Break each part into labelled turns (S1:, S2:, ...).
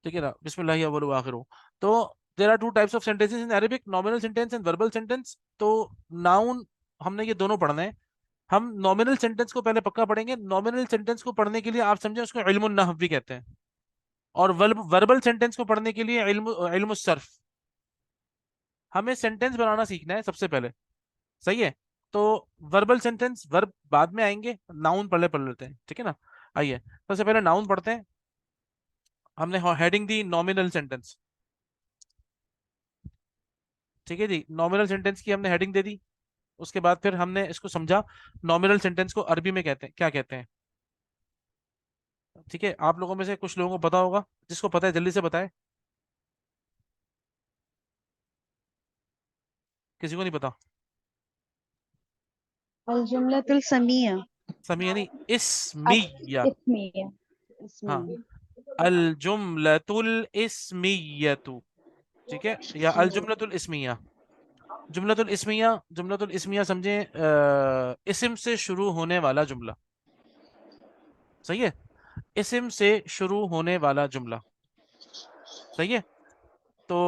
S1: ठीक है ना, बिस्मिल्लाहि अव्वलु व आखिरु। तो there are two types of sentences in Arabic, nominal sentence and verbal sentence. तो नाउन हमने ये दोनों पढ़ने हैं। हम नॉमिनल सेंटेंस को पहले पक्का पढ़ेंगे। नॉमिनल सेंटेंस को पढ़ने के लिए आप समझे उसको इल्मुन नहव भी कहते हैं, और वर्बल सेंटेंस को पढ़ने के लिए इल्म इल्मुस सर्फ। हमें सेंटेंस बनाना सीखना है सबसे पहले, सही है। तो वर्बल सेंटेंस, वर्ब बाद में आएंगे, नाउन पहले पढ़ लेते हैं, ठीक है ना। आइए सबसे पहले नाउन पढ़ते हैं। हमने हेडिंग दी नॉमिनल सेंटेंस, ठीक है जी। नॉमिनल सेंटेंस की हमने हेडिंग दे दी। उसके बाद फिर हमने इसको समझा नॉमिनल सेंटेंस को अरबी में कहते हैं, क्या कहते हैं। ठीक है, आप लोगों में से कुछ लोगों को पता होगा, जिसको पता है जल्दी से बताए। किसी को नहीं पता?
S2: अल जुमलतुल समिया।
S1: समी यानी इस्मिया।
S2: इसमिया।
S1: हाँ,
S2: इसमिया।
S1: अल जुमलतुल इस्मियतु, ठीक है, या अल जुमलतुल इस्मिया। जुमलतुल इस्मिया, जुमलतुल इस्मिया समझे इस्म से शुरू होने वाला जुमला, सही है। इस्म से शुरू होने वाला जुमला, सही है। तो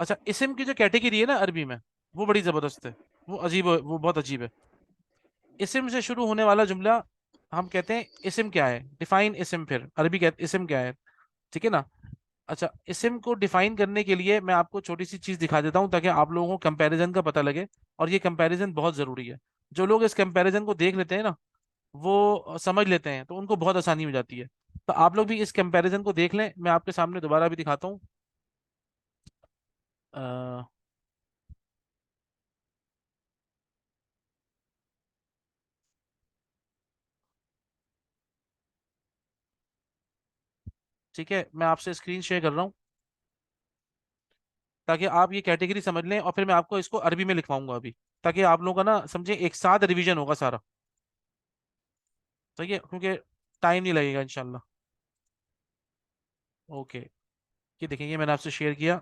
S1: अच्छा, इस्म की जो कैटेगरी है ना अरबी में, वो बड़ी जबरदस्त है। वो अजीब, वो बहुत अजीब है। इस्म से शुरू होने वाला जुमला हम कहते हैं इस्म क्या है, डिफाइन इस्म, फिर अरबी कहते इस्म क्या है, ठीक है ना। अच्छा, इस्म को डिफाइन करने के लिए मैं आपको छोटी सी चीज दिखा देता हूँ ताकि आप लोगों को कंपैरिजन का पता लगे। और ये कंपैरिजन बहुत जरूरी है। जो लोग इस कंपैरिजन को देख लेते हैं ना, वो समझ लेते हैं, तो उनको बहुत आसानी हो जाती है। तो आप लोग भी इस कंपैरिजन को देख लें। मैं आपके सामने दोबारा भी दिखाता हूँ। अ, ठीक है, मैं आपसे स्क्रीन शेयर कर रहा हूँ ताकि आप ये कैटेगरी समझ लें, और फिर मैं आपको इसको अरबी में लिखवाऊंगा अभी, ताकि आप लोगों का ना समझे एक साथ रिवीजन होगा सारा, सही है, क्योंकि टाइम नहीं लगेगा इंशाल्लाह। ओके, ये देखें, ये मैंने आपसे शेयर किया।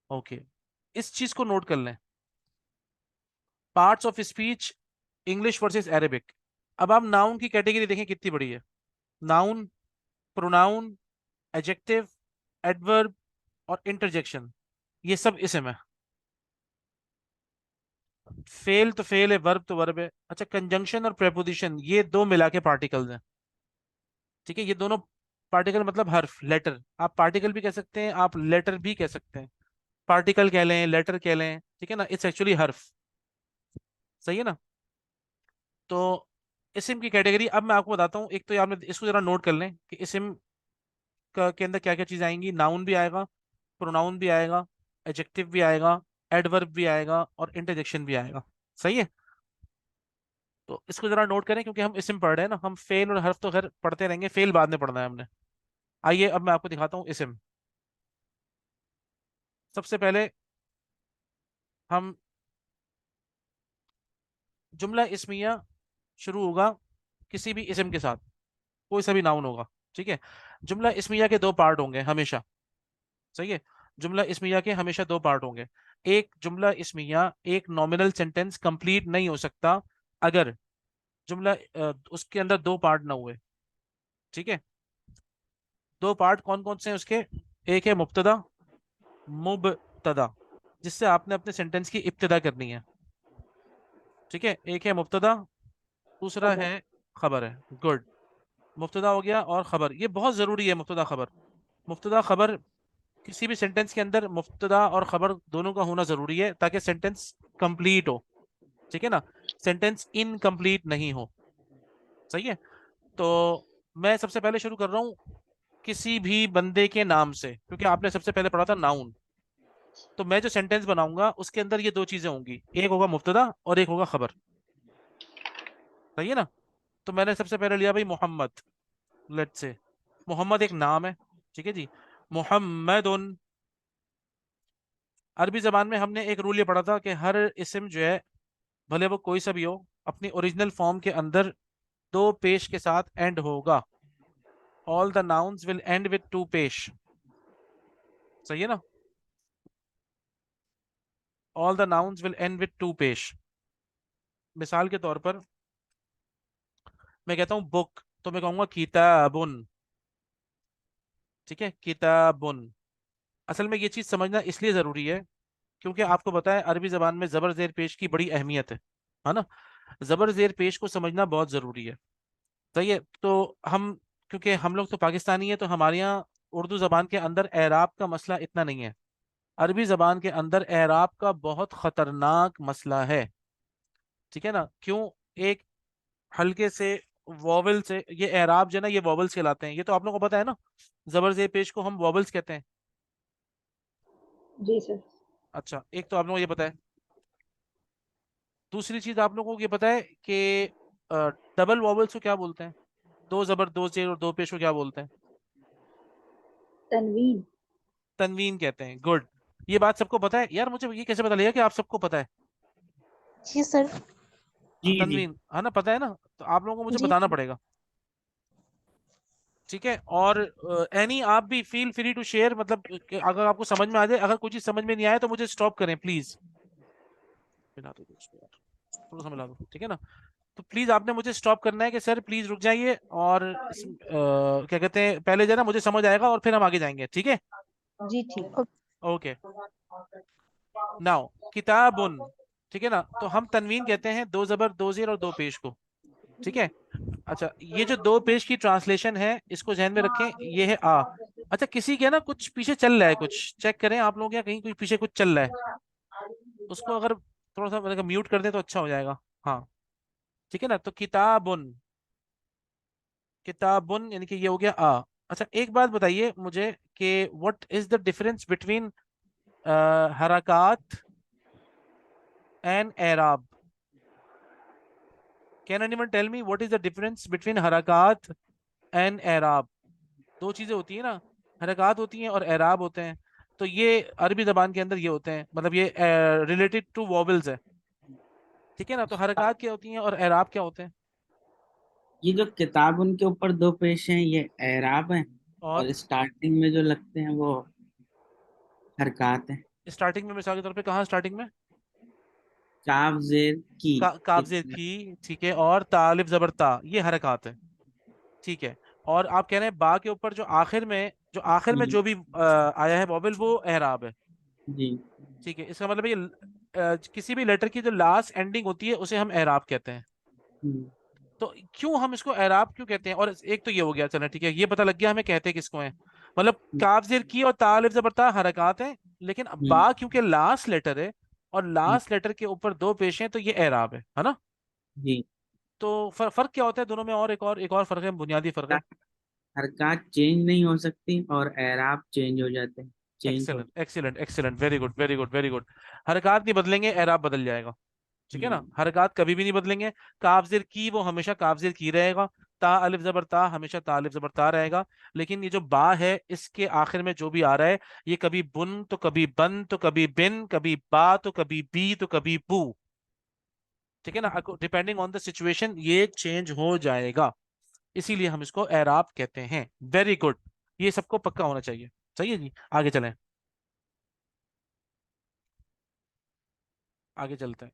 S1: ओके, इस चीज को नोट कर लें, parts of speech, English versus Arabic. अब आप नाउन की कैटेगरी देखें कितनी बड़ी है। नाउन, प्रोनाउन, एडजेक्टिव, एडवर्ब और इंटरजेक्शन, ये सब इसम है। फेल तो फेल है, वर्ब तो वर्ब है। अच्छा, कंजंक्शन और प्रेपोजिशन, ये दो मिला के पार्टिकल्स हैं, ठीक है। ये दोनों पार्टिकल मतलब हर्फ, लेटर। आप पार्टिकल भी कह सकते हैं, आप लेटर भी कह सकते हैं। पार्टिकल कह लें, लेटर कह लें, ठीक है ना, इट्स एक्चुअली हर्फ, सही है ना। तो इस्म की कैटेगरी अब मैं आपको बताता हूँ। एक तो आपने इसको जरा नोट कर लें कि इस्म का के अंदर क्या क्या चीज़ आएंगी। नाउन भी आएगा, प्रोनाउन भी आएगा, एडजेक्टिव भी आएगा, एडवर्ब भी आएगा और इंटरजेक्शन भी आएगा, सही है। तो इसको जरा नोट करें, क्योंकि हम इस्म पढ़ रहे हैं ना। हम फेल और हर्फ तो खैर पढ़ते रहेंगे, फेल बाद में पढ़ना है हमने। आइए अब मैं आपको दिखाता हूँ इस्म। सबसे पहले हम, जुमला इस्मिया शुरू होगा किसी भी इस्म के साथ, कोई सा भी नाउन होगा, ठीक है। जुमला इस्मिया के दो पार्ट होंगे हमेशा, सही है। जुमला इस्मिया के हमेशा दो पार्ट होंगे। एक जुमला इस्मिया, एक नॉमिनल सेंटेंस कंप्लीट नहीं हो सकता अगर जुमला उसके अंदर दो पार्ट ना हुए, ठीक है। दो पार्ट कौन कौन से हैं उसके? एक है मुब्तदा, मुबतदा, जिससे आपने अपने सेंटेंस की इब्तिदा करनी है, ठीक है। एक है मुब्तदा, दूसरा है खबर है। गुड, मुब्तदा हो गया और खबर, ये बहुत जरूरी है। मुब्तदा खबर, मुब्तदा खबर, किसी भी सेंटेंस के अंदर मुब्तदा और खबर दोनों का होना जरूरी है ताकि सेंटेंस कंप्लीट हो, ठीक है ना, सेंटेंस इनकम्प्लीट नहीं हो, सही है। तो मैं सबसे पहले शुरू कर रहा हूँ किसी भी बंदे के नाम से, क्योंकि आपने सबसे पहले पढ़ा था नाउन। तो मैं जो सेंटेंस बनाऊंगा उसके अंदर ये दो चीजें होंगी, एक होगा मुब्तदा और एक होगा खबर, सही है ना। तो मैंने सबसे पहले लिया भाई मोहम्मद, लेट्स से। मोहम्मद एक नाम है, ठीक है जी। मोहम्मदुन, अरबी जबान में हमने एक रूल ये पढ़ा था कि हर इस्म जो है, भले वो कोई सा भी हो, अपनी ओरिजिनल फॉर्म के अंदर दो पेश के साथ एंड होगा। All the nouns will and with two पेश, सही है ना। All the nouns will and with two पेश। मिसाल के तौर पर मैं कहता हूँ बुक, तो मैं कहूंगा किताबुन, ठीक है, किताबुन। असल में ये चीज समझना इसलिए जरूरी है क्योंकि आपको पता है अरबी जबान में जबर जेर पेश की बड़ी अहमियत है ना। जबर जेर पेश को समझना बहुत जरूरी है। सही है। तो हम, क्योंकि हम लोग तो पाकिस्तानी है, तो हमारे यहाँ उर्दू जबान के अंदर एराब का मसला इतना नहीं है। अरबी जबान के अंदर एराब का बहुत खतरनाक मसला है। ठीक है ना, क्यों? एक हल्के से वॉवल से ये एराब जो है ना, ये वॉवल्स कहलाते हैं, ये तो आप लोगों को पता है ना। जबर जेर पेश को हम वॉवल्स कहते हैं।
S2: जी सर।
S1: अच्छा, एक तो आप लोगों को ये पता है। दूसरी चीज आप लोगों को ये पता है कि डबल वॉवल्स को क्या बोलते हैं? दो जबर दो जेर और दो पेश को क्या बोलते हैं?
S2: तनवीन।
S1: तनवीन कहते हैं। गुड। ये बात सबको पता है यार। मुझे ये कैसे पता लगा कि आप सबको पता है?
S2: जी सर।
S3: जी जी।
S1: तनवीन है ना, पता है ना, तो आप लोगों को मुझे
S2: जी
S1: बताना
S2: सर।
S1: पड़ेगा। ठीक है। और एनी आप भी फील फ्री टू शेयर, मतलब अगर आपको समझ में आ जाए, अगर कुछ चीज समझ में नहीं आए तो मुझे स्टॉप करें प्लीज। मिला दो दोस्तों यार, थोड़ा सा मिला दो, ठीक है ना। तो प्लीज आपने मुझे स्टॉप करना है कि सर प्लीज रुक जाइए, और क्या कहते हैं, पहले जो है ना मुझे समझ आएगा और फिर हम आगे जाएंगे, ठीक है।
S2: जी ठीक।
S1: ओके। नाउ किताबुन। ठीक है ना, तो हम तनवीन कहते हैं दो जबर दो जेर और दो पेश को। ठीक है। अच्छा, ये जो दो पेश की ट्रांसलेशन है इसको ध्यान में रखें, ये है आ। अच्छा, किसी के ना कुछ पीछे चल रहा है, कुछ चेक करें आप लोग, या कहीं कुछ पीछे कुछ चल रहा है, उसको अगर थोड़ा सा मतलब म्यूट कर दें तो अच्छा हो जाएगा। हाँ, ठीक है ना। तो किताबुन, किताबुन यानी कि ये हो गया आ। अच्छा, एक बात बताइए मुझे कि what is the difference between हरकत एंड एराब? Can anyone tell me what is the difference between हरकत एंड एराब? दो चीजें होती है ना, हरकत होती हैं और एराब होते हैं। तो ये अरबी जबान के अंदर ये होते हैं, मतलब ये रिलेटेड टू वॉवल्स है। ठीक है ना, तो हरकत क्या होती हैं और एराब क्या होते हैं?
S3: ये जो किताब उनके ऊपर दो पेश हैं ये एराब हैं,
S1: और
S3: और स्टार्टिंग में जो लगते हैं वो हरकत हैं।
S1: स्टार्टिंग में मिसाल के तौर पे कहाँ स्टार्टिंग में?
S3: काफ जेर की।
S1: काबजे की, ठीक है, और तालिफ जबर ता, ये हरकत है। ठीक है। और आप कह रहे हैं बा के ऊपर जो आखिर में
S3: जी
S1: जो भी आया है वॉवल, वो एराब है।
S3: जी।
S1: ठीक है, इसका मतलब ये किसी भी लेटर की जो लास्ट एंडिंग होती है उसे हम एराब कहते हैं।
S3: हम्म,
S1: तो क्यों हम इसको एराब क्यों कहते हैं? और एक तो ये हो गया, चलो ठीक है, ये पता लग गया हमें कहते किसको हैं। मतलब काफ जेर की और तालिफ जबर ता हरकत हैं, लेकिन अब
S3: हम्म,
S1: बा क्योंकि लास्ट लेटर है और
S3: हम्म,
S1: लास्ट लेटर के ऊपर दो पेश हैं, तो ये एराब है ना।
S3: जी।
S1: तो फर्क क्या होता है दोनों में? और एक और फर्क है, बुनियादी फर्क है।
S3: हरकत चेंज नहीं हो सकती और एराब चेंज हो जाते हैं। चेंज हो।
S1: Excellent excellent excellent, very good very good very good. हरकत नहीं बदलेंगे, एराब बदल जाएगा। ठीक है ना,
S3: हम्म,
S1: हरकत कभी भी नहीं बदलेंगे। काफजिर की वो हमेशा काफजिर की रहेगा। ता अलिफ जबर ता हमेशा ता अलिफ जबर ता रहेगा। लेकिन ये जो बा है, इसके आखिर में जो भी आ रहा है, ये कभी बुन तो कभी बन तो कभी बिन, कभी बा तो कभी बी तो कभी बू। ठीक है ना, डिपेंडिंग ऑन द सिचुएशन ये चेंज हो जाएगा। इसीलिए हम इसको एराब कहते हैं। वेरी गुड, ये सबको पक्का होना चाहिए। सही है जी, आगे चलें। आगे चलते हैं।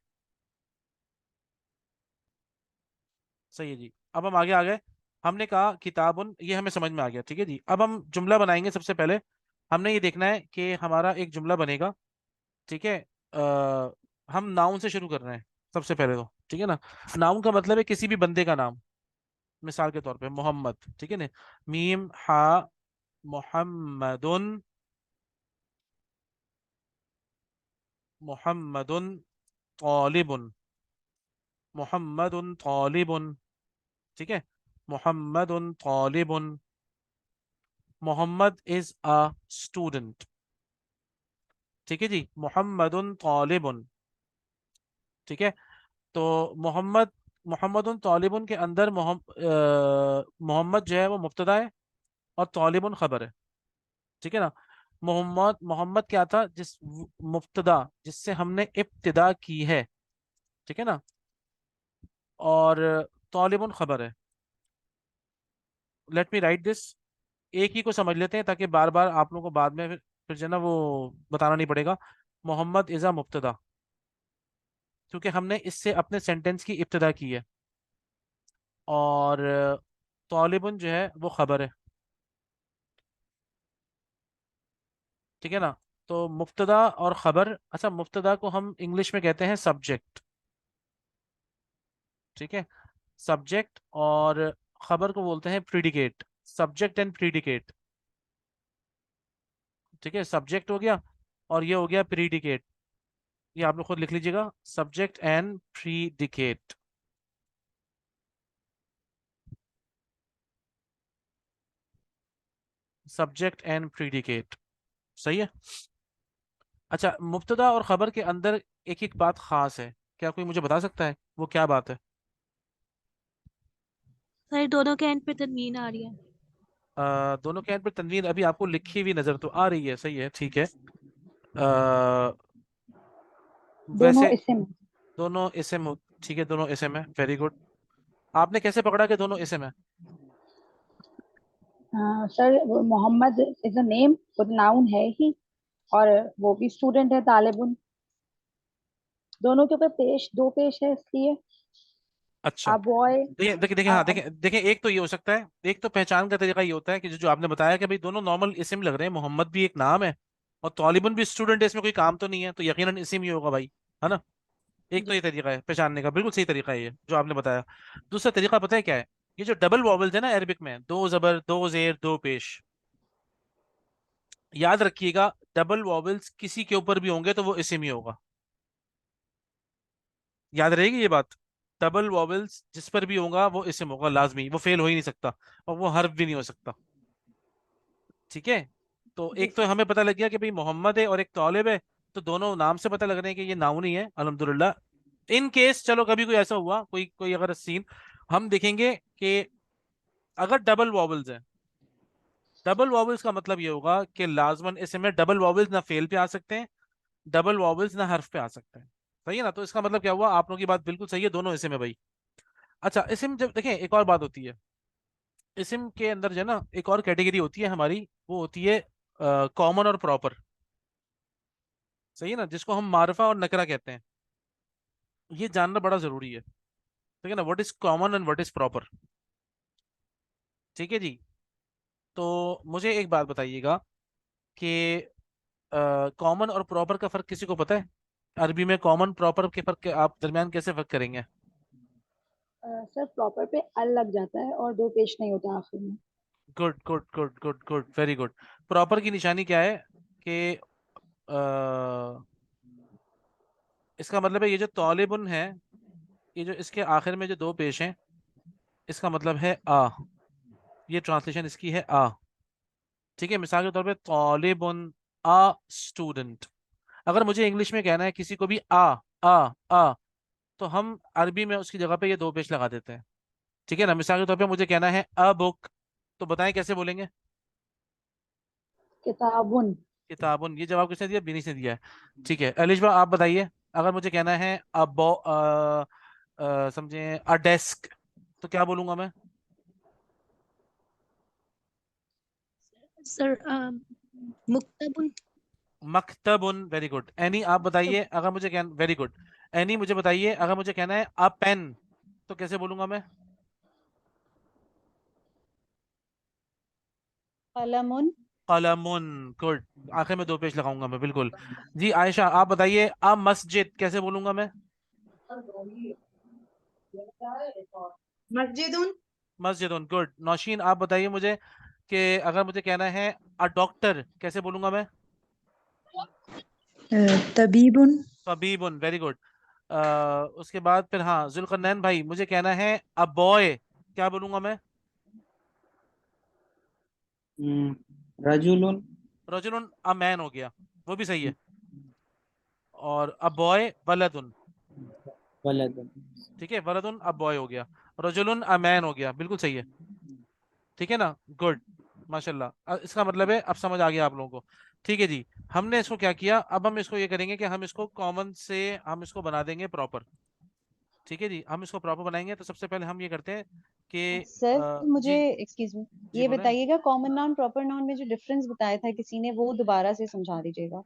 S1: सही है जी, अब हम आगे आ गए। हमने कहा किताबुन, ये हमें समझ में आ गया। ठीक है जी, अब हम जुमला बनाएंगे। सबसे पहले हमने ये देखना है कि हमारा एक जुमला बनेगा। ठीक है। हम नाउन से शुरू कर रहे हैं सबसे पहले तो। ठीक है ना, नाउन का मतलब है किसी भी बंदे का नाम। मिसाल के तौर पे मोहम्मद, ठीक है ना, मीम हा मोहम्मदुन, मोहम्मदुन तालिबुन, मोहम्मदुन तालिबुन। ठीक है, मोहम्मदुन तालिबुन, मोहम्मद इज अ स्टूडेंट। ठीक है जी, मोहम्मदुन तालिबुन। ठीक है। तो मोहम्मद, मोहम्मदुन तालिबुन के अंदर मोहम्मद जो है वो मुब्तदा है और तालिबुन खबर है। ठीक है ना। मोहम्मद, मोहम्मद क्या था? मुब्तदा जिससे हमने इब्तिदा की है। ठीक है ना। और तालिबुन खबर है। Let me right this. एक ही को समझ लेते हैं ताकि बार बार आप लोगों को बाद में फिर जो है ना वो बताना नहीं पड़ेगा। मोहम्मद इज़ अ मुब्तदा, क्योंकि हमने इससे अपने सेंटेंस की इब्तिदा की है। और तालिबुन जो है वो खबर है। ठीक है ना। तो मुब्तदा और खबर, अच्छा मुब्तदा को हम इंग्लिश में कहते हैं सब्जेक्ट, ठीक है, सब्जेक्ट, और खबर को बोलते हैं प्रीडिकेट, सब्जेक्ट एंड प्रीडिकेट। ठीक है, सब्जेक्ट हो गया और ये हो गया प्रीडिकेट, ये आप लोग खुद लिख लीजिएगा, subject and predicate. Subject and predicate, सही है। अच्छा, मुब्तदा और खबर के अंदर एक एक बात खास है, क्या कोई मुझे बता सकता है वो क्या बात है?
S2: सर दोनों के एंड पे तनवीन आ रही है।
S1: दोनों के एंड पर तनवीन अभी आपको लिखी हुई नजर तो आ रही है, सही है, ठीक है। आ,
S2: दोनों
S1: वैसे
S2: इसम।
S1: दोनों इसम ठीक है, दोनों इसम है, वेरी गुड। आपने कैसे पकड़ा कि दोनों इसम है?
S2: सर वो मोहम्मद इज अ नेम, वो नाउन है ही, और वो भी स्टूडेंट है, तालिबुन। दोनों के ऊपर पेश, दो पेश है इसलिए।
S1: अच्छा,
S2: आ बॉय।
S1: देखिए देखिए देखिए, हाँ देखिए देखिए, एक तो ये हो सकता है, एक तो पहचान का तरीका ये होता है कि जो जो आपने बताया कि भाई दोनों नॉर्मल इस्म लग रहे हैं, मोहम्मद भी एक नाम है और तालिबन भी स्टूडेंट है, इसमें कोई काम तो नहीं है, तो यकीनन इस्म ही होगा भाई, है ना। एक तो
S2: जी।
S1: ये तरीका है पहचानने का, बिल्कुल सही तरीका है ये जो आपने बताया। दूसरा तरीका पता है क्या है? ये जो डबल वॉवल्स है ना अरबिक में, दो जबर दो जेर दो पेश, याद रखिएगा, डबल वॉवल्स किसी के ऊपर भी होंगे तो वो इस्म ही होगा, याद रहेगी ये बात। डबल वॉवल्स जिस पर भी होगा वो इस्म होगा लाजमी, वो फेल हो ही नहीं सकता, और वो हर्फ भी नहीं हो सकता, ठीक है। तो
S2: जी
S1: एक तो
S2: सर।
S1: हमें पता लग गया कि भाई मोहम्मद है और एक तालिब है, तो दोनों नाम से पता लग रहे हैं कि ये नाउन ही है, अल्हम्दुलिल्लाह। इन केस चलो कभी कोई ऐसा हुआ, कोई कोई अगर सीन, हम देखेंगे कि अगर डबल वॉवल्स है, डबल वॉवल्स का मतलब ये होगा कि लाजमन इसमें डबल वॉवल्स ना फेल पे आ सकते हैं, डबल वॉवल्स ना हर्फ पे आ सकते हैं, सही है ना। तो इसका मतलब क्या हुआ, आप लोगों की बात बिल्कुल सही है, दोनों इसम है भाई। अच्छा, इसम जब देखें, एक और बात होती है, इसम के अंदर जो है ना एक और कैटेगरी होती है हमारी, वो होती है कॉमन और प्रॉपर, सही है ना, जिसको हम मारिफा और नकरा कहते हैं। ये जानना बड़ा जरूरी है, ठीक है ना, what is common and what is proper, ठीक है जी। तो मुझे एक बात बताइएगा कि कॉमन और प्रॉपर का फर्क किसी को पता है? अरबी में कॉमन प्रॉपर के फर्क आप दरमियान कैसे फर्क करेंगे?
S2: सर प्रॉपर पे अल लग जाता है और दो पेश नहीं होता आखिर में।
S1: Good good good good good, very good. Proper की निशानी क्या है कि इसका मतलब है ये जो तौलिबुन है, ये जो इसके आखिर में जो दो पेश हैं, इसका मतलब है आ, ये ट्रांसलेशन इसकी है आ, ठीक है। मिसाल के तौर पे तौलिबुन, आ स्टूडेंट। अगर मुझे इंग्लिश में कहना है किसी को भी आ आ, तो हम अरबी में उसकी जगह पे ये दो पेश लगा देते हैं, ठीक है ना। मिसाल के तौर पे मुझे कहना है अ बुक, तो बताएं कैसे बोलेंगे?
S2: किताबुन।
S1: किताबुन। ये जवाब किसने दिया? बिनी से दिया है, ठीक है। अलिश आप बताइए, अगर मुझे कहना है समझे अ डेस्क, तो क्या बोलूंगा मैं?
S2: सर मुक्तबुन।
S1: मकतबुन, वेरी गुड। एनी आप बताइए, अगर मुझे कहना, वेरी गुड। एनी मुझे बताइए, अगर मुझे कहना है अ पेन, तो कैसे बोलूंगा मैं?
S2: कलमुन।
S1: कलमुन, गुड। आखिर में दो पेश लगाऊंगा मैं, बिल्कुल। जी आयशा आप बताइए, अ मस्जिद कैसे बोलूंगा मैं?
S2: मस्जिदुन।
S1: मस्जिद, गुड। नौशीन आप बताइए मुझे कि अगर मुझे कहना है अ डॉक्टर, कैसे बोलूंगा मैं?
S2: तबीबुन।
S1: तबीबुन, वेरी गुड। उसके बाद फिर हाँ, जुल्करनैन भाई मुझे कहना है अ बॉय, क्या बोलूंगा मैं?
S3: रजुलुन।
S1: रजुलन, अ मैन हो गया, वो भी सही है। और अ बॉय वलदुन,
S3: वलदुन।
S1: ठीक है, वलदुन अ बॉय हो गया, रजुलन अ मैन हो गया, बिल्कुल सही है, ठीक है ना, गुड, माशाल्लाह। इसका मतलब है अब समझ आ गया आप लोगों को, ठीक है जी। हमने इसको क्या किया, अब हम इसको ये करेंगे कि हम इसको कॉमन से हम इसको बना देंगे प्रॉपर, ठीक है जी। हम इसको प्रॉपर बनाएंगे तो सबसे पहले हम ये करते हैं कि
S2: सर मुझे
S1: जी,
S2: एक्सक्यूज मी,
S1: जी
S2: ये
S1: बोले,
S2: बताइएगा कॉमन नाउन प्रॉपर नाउन में जो डिफरेंस बताया था किसी ने, वो दोबारा से समझा दीजिएगा।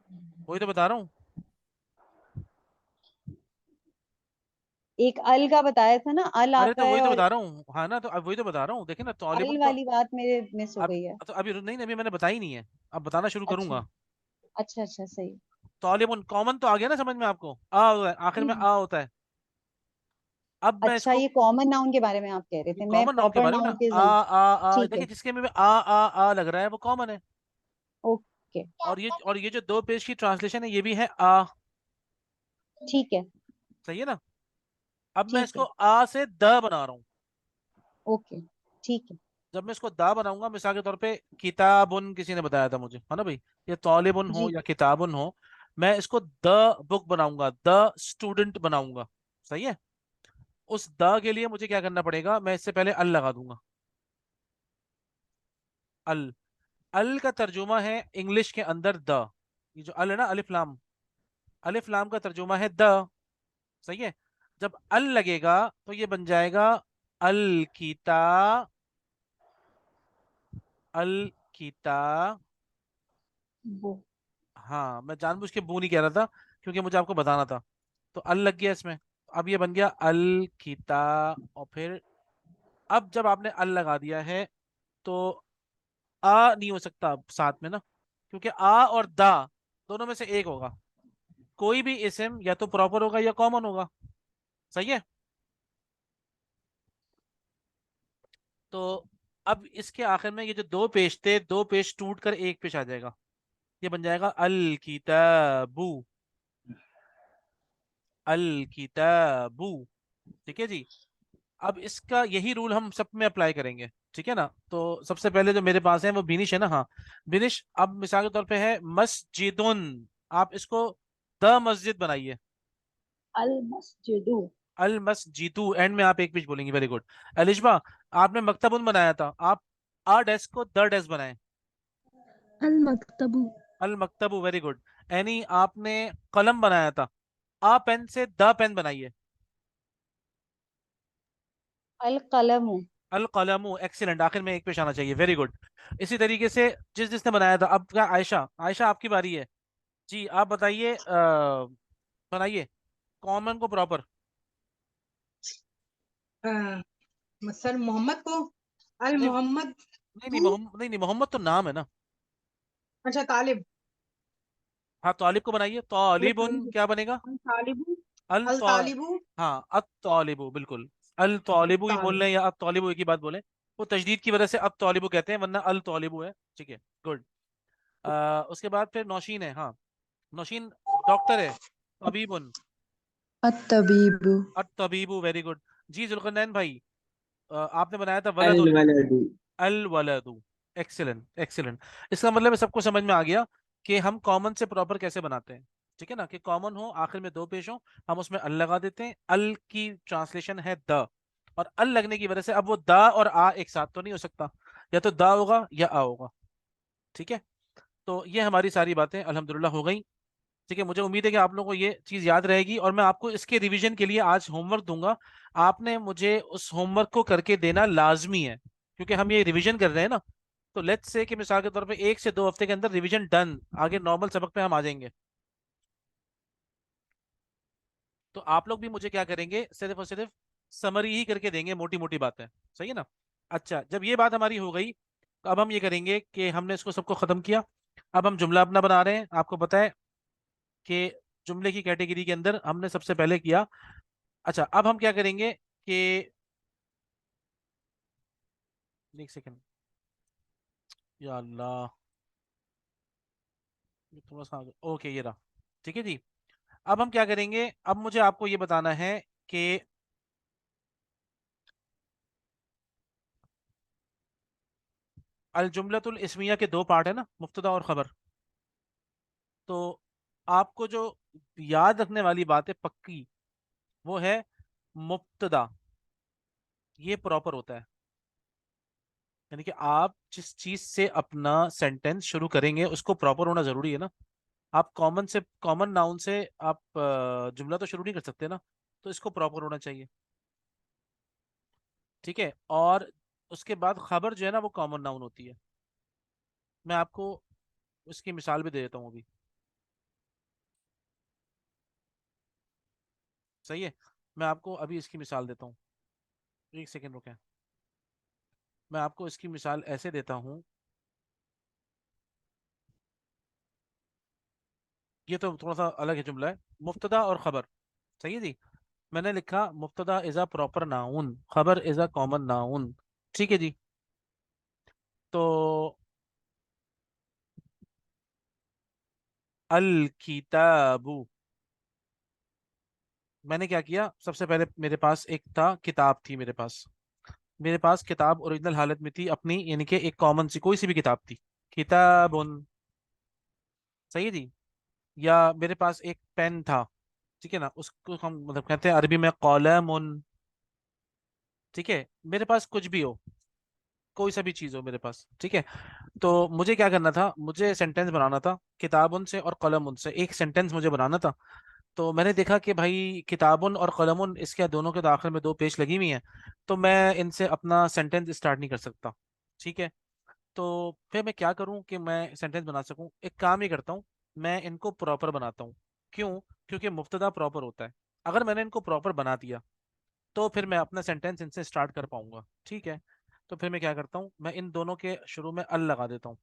S1: वही तो बता रहा हूँ।
S2: एक अल का बताया था ना, अल
S1: अरे
S2: आता
S1: तो
S2: है
S1: वही तो
S2: और
S1: बता रहा हूँ, हाँ ना, तो अब वही तो बता रहा हूँ, देखिए ना,
S2: अल
S1: तौलिबुन तो
S2: वाली बात मेरे मिस हो
S1: अब,
S2: गई है।
S1: तो अभी नहीं, अभी मैंने बताई नहीं है, अब बताना शुरू
S2: अच्छा।
S1: करूंगा।
S4: अच्छा अच्छा सही।
S1: तालिबुन कॉमन तो आ गया ना समझ में आपको, आ होता है, आखिर में
S4: हम्म।
S1: आ होता है। अब मैं
S4: अच्छा
S1: इसको,
S4: ये कॉमन नाउन के बारे में आप कह रहे
S1: ये
S4: थे, मैं
S1: कॉमन नाउन के
S4: प्रॉपर
S1: बारे में ना,
S4: नाउन के
S1: आ
S4: ठीक
S1: देखिए
S4: है।
S1: जिसके में आ लग रहा है वो कॉमन है।
S4: ओके।
S1: और ये जो दो पेज की ट्रांसलेशन है ये भी है आ।
S4: ठीक है।
S1: सही है ना। अब मैं
S4: ठीक
S1: इसको
S4: है।
S1: आ से द बना रहा हूँ।
S4: ओके। ठीक है।
S1: जब मैं इसको दा बनाऊंगा, मिसाल के तौर पे किताबुन किसी ने बताया था मुझे, है ना भाई, ये तालिबुन हो
S4: जी।
S1: या किताबुन हो, मैं इसको द बुक बनाऊंगा, द स्टूडेंट बनाऊंगा। सही है। उस द के लिए मुझे क्या करना पड़ेगा, मैं इससे पहले अल लगा दूंगा। अल, अल का तर्जुमा है इंग्लिश के अंदर द। ये जो अल है ना, अलिफ लाम, अलिफ लाम का तर्जुमा है द। सही है। जब अल लगेगा तो ये बन जाएगा अल किता, अल किता।
S2: वो
S1: हाँ, मैं जानबूझ के बू नहीं कह रहा था क्योंकि मुझे आपको बताना था। तो अल लग गया इसमें। अब ये बन गया अल किता। और फिर अब जब आपने अल लगा दिया है तो आ नहीं हो सकता अब साथ में ना, क्योंकि आ और दा दोनों में से एक होगा। कोई भी इस्म या तो प्रॉपर होगा या कॉमन होगा। सही है। तो अब इसके आखिर में ये जो दो पेश थे, दो पेश टूट कर एक पेश आ जाएगा। ये बन जाएगा अल किताबू, अल किताबू। ठीक है जी। अब इसका यही रूल हम सब में अप्लाई करेंगे। ठीक है ना। तो सबसे पहले जो मेरे पास है वो बिनिश है ना, हाँ बिनिश। अब मिसाल के तौर पे है मस्जिदुन, आप इसको द मस्जिद बनाइए।
S2: अल मस्जिदु।
S1: अल मस्जिदु, एंड में आप एक पेज बोलेंगे। Very good. अलिशबा, आपने मकतबुन बनाया था, आप आ डेस्क को द डेस्क बनाए।
S5: अल मकतबु।
S1: अल मकतबु, वेरी गुड। एनी, आपने कलम बनाया था, आ पेन से द पेन बनाइए।
S4: अल कलम।
S1: अल कलमु, एक्सीलेंट, आखिर में एक पेश आना चाहिए। Very good. इसी तरीके से जिस जिसने बनाया था, अब क्या आयशा, आयशा आपकी बारी है। जी आप बताइए, बनाइए कॉमन को प्रॉपर।
S6: सर मोहम्मद को अल
S1: नहीं
S6: मोहम्मद
S1: नहीं नहीं,
S6: तू।
S1: मोहम्मद नहीं नहीं, मोहम्मद तो नाम है ना।
S6: अच्छा तालिब।
S1: हाँ, तालिब को बनाइए,
S6: अल
S1: तालिबुन
S6: तालिब।
S1: क्या बनेगा।
S6: अल तालिबू।
S1: अल
S6: अल
S1: तो,
S6: तालिबू।
S1: हाँ अत तालिबु, बिल्कुल। अल तालिबु ही बोल
S6: तालिब।
S1: रहे हैं या अत तालिबु एक ही बात बोले। वो तजदीद की वजह से अत तालिबु कहते हैं, वरना अल तालिबु है। ठीक है, गुड। उसके बाद फिर नौशीन है, हाँ नौशीन डॉक्टर है, तबीबुन,
S5: अत्तबीबु।
S1: अत तबीबु, वेरी गुड। जी जुल्करनैन भाई, आपने बनाया था
S3: अल
S1: वलदुन,
S3: वलदु।
S1: अल वलदु। Excellent excellent. इसका मतलब है सबको समझ में आ गया कि हम कॉमन से प्रॉपर कैसे बनाते हैं। ठीक है ना, कि कॉमन हो, आखिर में दो पेश हो, हम उसमें अल लगा देते हैं। अल की ट्रांसलेशन है द, और अल लगने की वजह से अब वो द और आ एक साथ तो नहीं हो सकता, या तो द होगा या आ होगा। ठीक है। तो ये हमारी सारी बातें अल्हम्दुलिल्लाह हो गई। ठीक है, मुझे उम्मीद है कि आप लोगों को ये चीज़ याद रहेगी, और मैं आपको इसके रिवीजन के लिए आज होमवर्क दूंगा। आपने मुझे उस होमवर्क को करके देना लाजमी है, क्योंकि हम ये रिवीजन कर रहे हैं ना। तो लेट्स से कि मिसाल के तौर पे 1 से 2 हफ्ते के अंदर रिवीजन डन, आगे नॉर्मल सबक पे हम आ जाएंगे। तो आप लोग भी मुझे क्या करेंगे, सिर्फ और सिर्फ समरी ही करके देंगे, मोटी मोटी बातें। सही है ना। अच्छा, जब ये बात हमारी हो गई तो अब हम ये करेंगे कि हमने इसको सबको खत्म किया। अब हम जुमला अपना बना रहे हैं। आपको पता है कि जुमले की कैटेगरी के अंदर हमने सबसे पहले किया। अच्छा, अब हम क्या करेंगे कि, एक सेकेंड, या अल्लाह, ये थोड़ा सा ओके, ये रहा। ठीक है जी। अब हम क्या करेंगे, अब मुझे आपको ये बताना है कि अल जुमलतुल इस्मिया के दो पार्ट है ना, मुब्तदा और खबर। तो आपको जो याद रखने वाली बात है पक्की, वो है मुब्तदा, ये प्रॉपर होता है। यानी कि आप जिस चीज से अपना सेंटेंस शुरू करेंगे उसको प्रॉपर होना जरूरी है ना। आप कॉमन से, कॉमन नाउन से आप जुमला तो शुरू नहीं कर सकते ना। तो इसको प्रॉपर होना चाहिए। ठीक है। और उसके बाद खबर जो है ना वो कॉमन नाउन होती है। मैं आपको इसकी मिसाल भी दे देता हूँ अभी। सही है। मैं आपको अभी इसकी मिसाल देता हूँ, एक सेकेंड रुकें। मैं आपको इसकी मिसाल ऐसे देता हूँ। ये तो थोड़ा सा अलग है जुमला है, मुफ्तदा और खबर। सही है जी। मैंने लिखा मुफ्तदा इज अ प्रॉपर नाउन, खबर इज अ कॉमन नाउन। ठीक है जी। तो अल किताबु, मैंने क्या किया, सबसे पहले मेरे पास एक था, किताब थी मेरे पास किताब ओरिजिनल हालत में थी अपनी, यानी कि एक कॉमन सी कोई सी भी किताब थी, किताबुन। सही है जी। या मेरे पास एक पेन था, ठीक है ना, उसको हम मतलब कहते हैं अरबी में कलमुन। ठीक है, मेरे पास कुछ भी हो, कोई सा भी चीज हो मेरे पास, ठीक है। तो मुझे क्या करना था, मुझे सेंटेंस बनाना था, किताबुन से और कलमुन से एक सेंटेंस मुझे बनाना था। तो मैंने देखा कि भाई किताबुन और कलमुन, इसके दोनों के तो आखिर में दो पेश लगी हुई हैं, तो मैं इनसे अपना सेंटेंस स्टार्ट नहीं कर सकता। ठीक है। तो फिर मैं क्या करूं कि मैं सेंटेंस बना सकूं, एक काम ही करता हूं, मैं इनको प्रॉपर बनाता हूं। क्यों? क्योंकि मुब्तदा प्रॉपर होता है। अगर मैंने इनको प्रॉपर बना दिया तो फिर मैं अपना सेंटेंस इनसे स्टार्ट कर पाऊंगा। ठीक है। तो फिर मैं क्या करता हूँ, मैं इन दोनों के शुरू में अल लगा देता हूँ।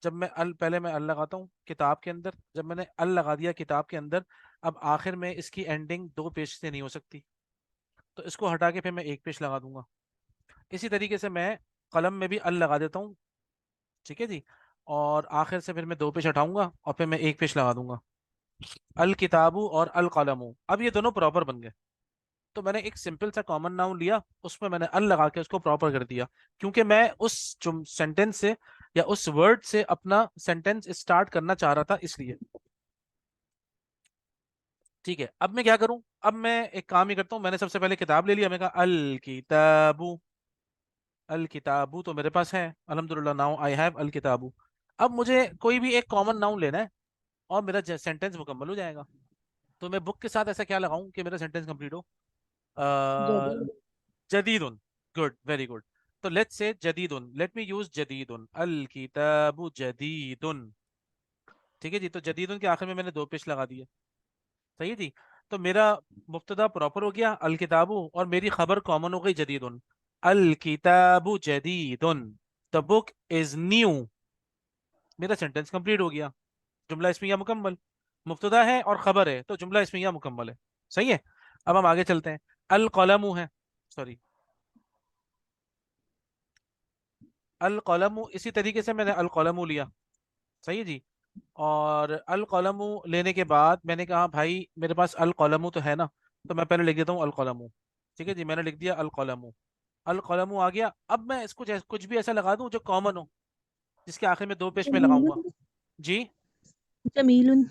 S1: जब मैं अल, पहले मैं अल लगाता हूँ किताब के अंदर, जब मैंने अल लगा दिया किताब के अंदर, अब आखिर में इसकी एंडिंग दो पेश से नहीं हो सकती, तो इसको हटा के फिर मैं एक पेश लगा दूंगा। इसी तरीके से मैं कलम में भी अल लगा देता हूँ। ठीक है जी। और आखिर से फिर मैं दो पेश हटाऊंगा और फिर मैं एक पेश लगा दूंगा। अल किताबू और अल कलमू, अब ये दोनों प्रॉपर बन गए। तो मैंने एक सिंपल सा कॉमन नाउन लिया, उसमें मैंने अल लगा के उसको प्रॉपर कर दिया, क्योंकि मैं उस सेंटेंस से या उस वर्ड से अपना सेंटेंस स्टार्ट करना चाह रहा था, इसलिए। ठीक है, अब मैं क्या करूं, अब मैं एक काम ही करता हूं, मैंने सबसे पहले किताब ले लिया, मैं कहा अल किताबू। अल किताबू तो मेरे पास है, अल्हम्दुलिल्लाह, नाउ आई हैव अल किताबू। अब मुझे कोई भी एक कॉमन नाउन लेना है और मेरा सेंटेंस मुकम्मल हो जाएगा। तो मैं बुक के साथ ऐसा क्या लगाऊं कि मेरा सेंटेंस कंप्लीट हो।
S2: जदीद।
S1: जदीदुन। Good, very good. तो लेट्स से जदीदुन, लेट मी यूज जदीदुन, अल किताबु जदीदुन। ठीक है जी। तो जदीदुन के आखिर में मैंने दो पेश लगा दिए। सही है जी। तो मेरा मुब्तदा प्रॉपर हो गया अल किताबु, और मेरी खबर कॉमन हो गई जदीदुन। अल किताबु जदीदुन, द बुक इज न्यू। मेरा सेंटेंस कंप्लीट हो गया, जुमला इसमिया मुकम्मल। मुब्तदा है और खबर है तो जुमला इसमिया मुकम्मल है। सही है। अब हम आगे चलते हैं। अल कलमु है, सॉरी, अल कलमु, इसी तरीके से मैंने अल कलमु लिया। सही है जी। और अल कलमु लेने के बाद मैंने कहा भाई मेरे पास अल कलमु तो है ना, तो मैं पहले लिख देता हूँ अल कलमु। ठीक है जी, मैंने लिख दिया अल कलमु। अल कलमु आ गया। अब मैं इसको कुछ भी ऐसा लगा दूं जो कॉमन हो, जिसके आखिर में दो पेश में लगाऊंगा।
S5: जमीलुन।
S1: जी।
S5: जमीलुन।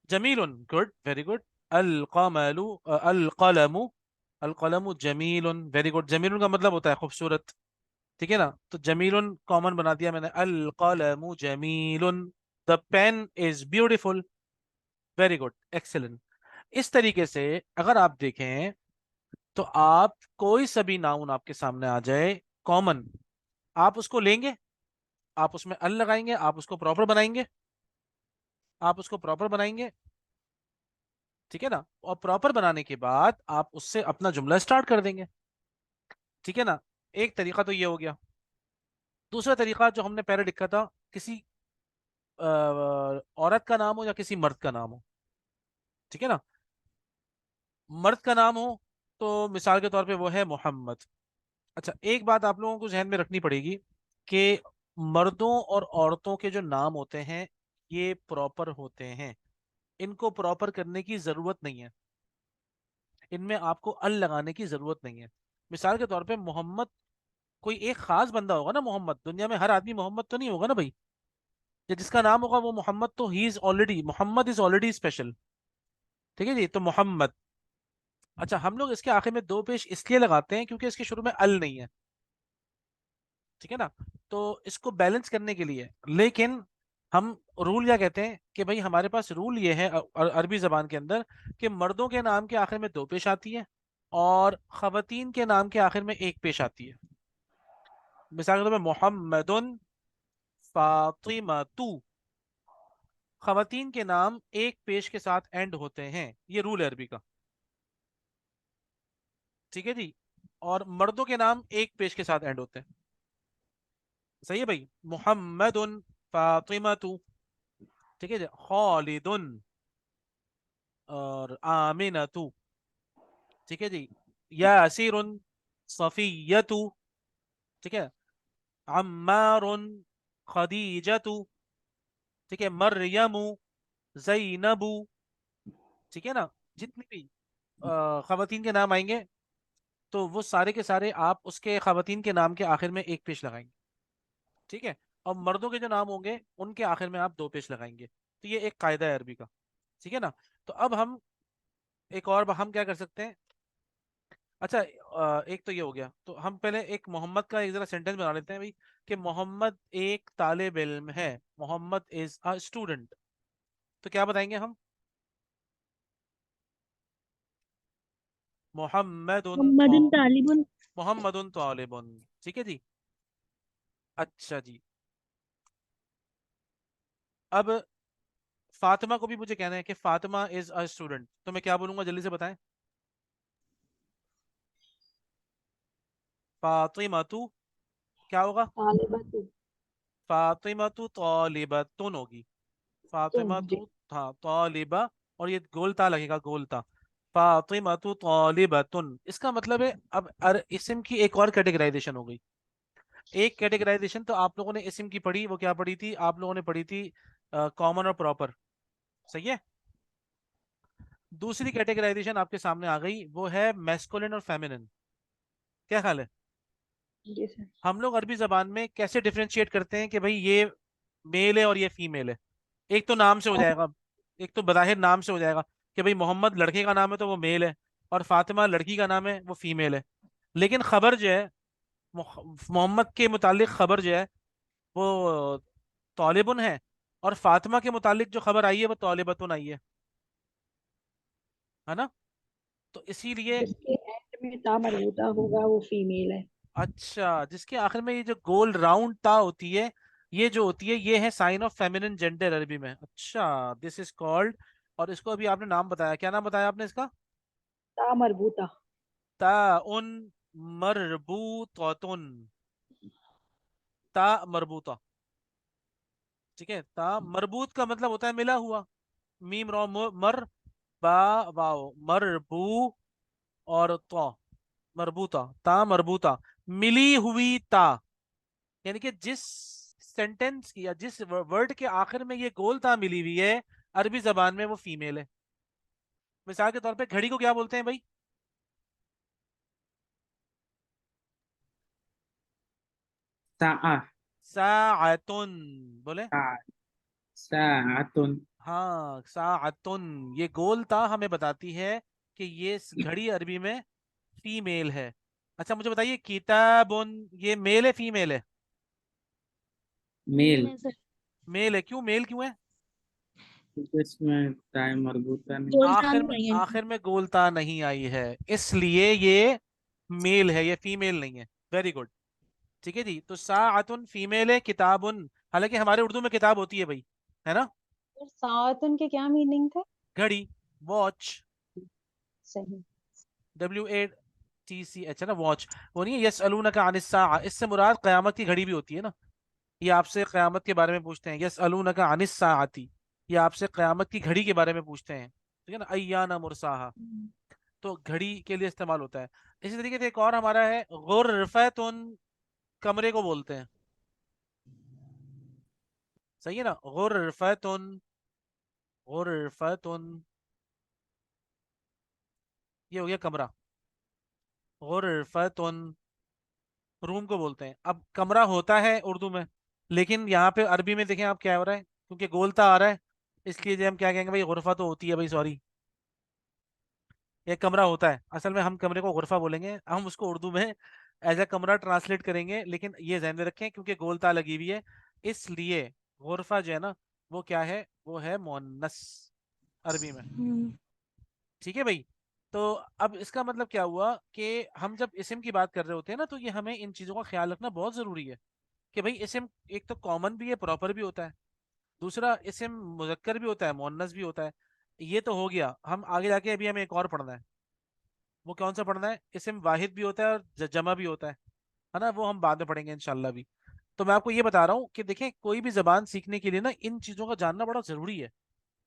S1: जमीलुन, गुड, वेरी गुड। अल कमलु, अल कलमु, अल कलमु जमीलुन, वेरी गुड। जमीलुन का मतलब होता है खूबसूरत। ठीक है ना, तो जमीलुन कॉमन बना दिया मैंने, अल कलमु जमीलुन, the pen is beautiful. Very good, excellent. इस तरीके से अगर आप देखें तो आप कोई सा भी नाउन आपके सामने आ जाए कॉमन, आप उसको लेंगे, आप उसमें अल लगाएंगे, आप उसको प्रॉपर बनाएंगे, आप उसको प्रॉपर बनाएंगे। ठीक है ना, और प्रॉपर बनाने के बाद आप उससे अपना जुमला स्टार्ट कर देंगे। ठीक है ना, एक तरीका तो ये हो गया। दूसरा तरीका जो हमने पहले लिखा था, किसी औरत का नाम हो या किसी मर्द का नाम हो। ठीक है ना, मर्द का नाम हो तो मिसाल के तौर पे वो है मोहम्मद। अच्छा, एक बात आप लोगों को ध्यान में रखनी पड़ेगी कि मर्दों और औरतों के जो नाम होते हैं ये प्रॉपर होते हैं, इनको प्रॉपर करने की जरूरत नहीं है, इनमें आपको अल लगाने की जरूरत नहीं है। मिसाल के तौर पे मोहम्मद, कोई एक खास बंदा होगा ना मोहम्मद, दुनिया में हर आदमी मोहम्मद तो नहीं होगा ना भाई। या जिसका नाम होगा वो मोहम्मद, तो he is already, Mohammad is already special. ठीक है जी, तो मोहम्मद। अच्छा, हम लोग इसके आखिर में दो पेश इसलिए लगाते हैं क्योंकि इसके शुरू में अल नहीं है। ठीक है ना, तो इसको बैलेंस करने के लिए, लेकिन हम रूल क्या कहते हैं कि भाई हमारे पास रूल ये है अरबी जबान के अंदर, कि मर्दों के नाम के आखिर में दो पेश आती है और खवातीन के नाम के आखिर में एक पेश आती है। मिसाल के तौर पर मोहम्मदुन, फातिमातु, खवातीन के नाम एक पेश के साथ एंड होते हैं, ये रूल है अरबी का। ठीक है जी। और मर्दों के नाम एक पेश के साथ एंड होते हैं। सही है भाई, मोहम्मदुन, फातिमातु। ठीक है जी, खालिदुन, और आमिनतु, ठीक है जी। यासिरुन, सफियतु, ठीक है। अम्मारुन, खदीजतु, ठीक है। मरियमु, जैनबु, ठीक है ना। जितनी भी खवातीन के नाम आएंगे तो वो सारे के सारे आप उसके खवातीन के नाम के आखिर में एक पेश लगाएंगे, ठीक है। और मर्दों के जो नाम होंगे उनके आखिर में आप दो पेश लगाएंगे। तो ये एक कायदा है अरबी का, ठीक है ना। तो अब हम एक और हम क्या कर सकते हैं। अच्छा, एक तो ये हो गया। तो हम पहले एक मोहम्मद का एक जरा सेंटेंस बना लेते हैं भाई, कि मोहम्मद एक तालिब इल्म है, मोहम्मद इज अ स्टूडेंट। तो क्या बताएंगे हम? मोहम्मदुन
S5: मोहम्मदुन तालिबुन।
S1: मोहम्मदुन तालिबुन, ठीक है जी। अच्छा जी। अब फातिमा को भी मुझे कहना है कि फातिमा इज अ स्टूडेंट, तो मैं क्या बोलूंगा जल्दी से बताएं। फातिमा तू क्या होगा?
S2: तालिबतु।
S1: फातिमा तू तालिबतुन होगी।
S2: तुम
S1: फातिमा
S2: जी।
S1: तू, हाँ, तालिबा, और ये गोलता लगेगा, गोलता। फातिमा तू तालिबतुन, इसका मतलब है अब इस्म की एक और कैटेगराइजेशन हो गई। एक कैटेगराइजेशन तो आप लोगों ने इस्म की पढ़ी, वो क्या पढ़ी थी आप लोगों ने? पढ़ी थी कॉमन और प्रॉपर, सही है। दूसरी कैटेगराइजेशन आपके सामने आ गई, वो है मैस्कुलिन और फेमिनिन। क्या ख्याल है?
S2: जी सर।
S1: हम लोग अरबी जबान में कैसे डिफरेंशिएट करते हैं कि भाई ये मेल है और ये फीमेल है? एक तो नाम से हो जाएगा, एक तो बज़ाहिर नाम से हो जाएगा कि भाई मोहम्मद लड़के का नाम है तो वो मेल है, और फातिमा लड़की का नाम है वो फीमेल है। लेकिन खबर जो है, मोहम्मद के मुतालिक खबर जो है वो तालिबुन है, और फातिमा के मुतालिक जो खबर आई है वो तालिबतुन आई है ना। तो इसीलिए,
S2: जिसके एंड में ता मरबूता होगा वो फीमेल है।
S1: अच्छा, जिसके आखिर में ये जो गोल राउंड ता होती है, ये जो होती है ये है साइन ऑफ फेमिनिन जेंडर अरबी में। अच्छा, दिस इज कॉल्ड, और इसको अभी आपने नाम बताया, क्या नाम बताया आपने इसका?
S2: ता मरबूता।
S1: ता उन मरबूतुन, ता मरबूता, ठीक है। ता मरबूत का मतलब होता है मिला हुआ, मीम रो मर बा वाओ मरबू, और तो मरबूता, ता मरबूता, मिली हुई ता। यानी कि जिस सेंटेंस की या जिस वर्ड के आखिर में ये गोलता मिली हुई है अरबी जबान में, वो फीमेल है। मिसाल के तौर पे घड़ी को क्या बोलते हैं भाई?
S3: साआ,
S1: साअतुन, बोले।
S3: सा, साअतुन।
S1: हाँ, साअतुन, ये गोलता हमें बताती है कि ये घड़ी अरबी में फीमेल है। अच्छा, मुझे बताइए, किताबुन, ये मेल है फीमेल है?
S3: मेल।
S5: है सर।
S1: मेल है। क्यों मेल क्यों है?
S3: क्योंकि इसमें टाइम मरबूता नहीं।
S5: गोलतान
S1: आखिर में,
S5: नहीं है।
S1: आखिर में गोलता नहीं आई है, इसलिए ये मेल है, ये फीमेल नहीं है। वेरी गुड, ठीक है जी। तो साअतुन फीमेल है, किताबुन, हालांकि हमारे उर्दू में किताब होती है भाई, है ना।
S4: और साथ उनके क्या मीनिंग थे?
S1: घड़ी, वॉच,
S4: सही।
S1: WATCH है ना, वॉच। वो नहीं है यसअलूनका अनिस्साअ, इससे मुराद क़यामत की घड़ी भी होती है ना। ये आपसे क़यामत के बारे में पूछते हैं, यसअलूनका अनिस्साअती, ये आपसे क़यामत की घड़ी के बारे में पूछते हैं, ठीक है ना, अय्याना मुरसाहा। तो घड़ी के लिए इस्तेमाल होता है। इसी तरीके से एक और हमारा है गुरफतुन, कमरे को बोलते हैं, सही है ना। गुरफतुन, गुरफतुन, ये हो गया कमरा। गुरफतुन, रूम को बोलते हैं। अब कमरा होता है उर्दू में, लेकिन यहाँ पे अरबी में देखें आप क्या हो रहा है, क्योंकि गोलता आ रहा है, इसलिए जो हम क्या कहेंगे भाई, गुरफा तो होती है भाई, सॉरी, ये कमरा होता है। असल में हम कमरे को गुरफा बोलेंगे, हम उसको उर्दू में एज ए कमरा ट्रांसलेट करेंगे, लेकिन ये ध्यान में रखें क्योंकि गोलता लगी हुई है, इसलिए गुरफा जो है ना, वो क्या है, वो है मुअन्नस अरबी में, ठीक है भाई। तो अब इसका मतलब क्या हुआ कि हम जब इस्म की बात कर रहे होते हैं ना, तो ये हमें इन चीज़ों का ख्याल रखना बहुत ज़रूरी है कि भाई इस्म एक तो कॉमन भी है, प्रॉपर भी होता है, दूसरा इस्म मुज़क्कर भी होता है, मुअन्नस भी होता है। ये तो हो गया। हम आगे जाके अभी हमें एक और पढ़ना है। वो कौन सा पढ़ना है? इस्म वाहिद भी होता है और जमा भी होता है ना। वो हम बाद में पढ़ेंगे इंशाल्लाह भी। तो मैं आपको ये बता रहा हूँ कि देखें, कोई भी जबान सीखने के लिए ना इन चीज़ों का जानना बड़ा ज़रूरी है।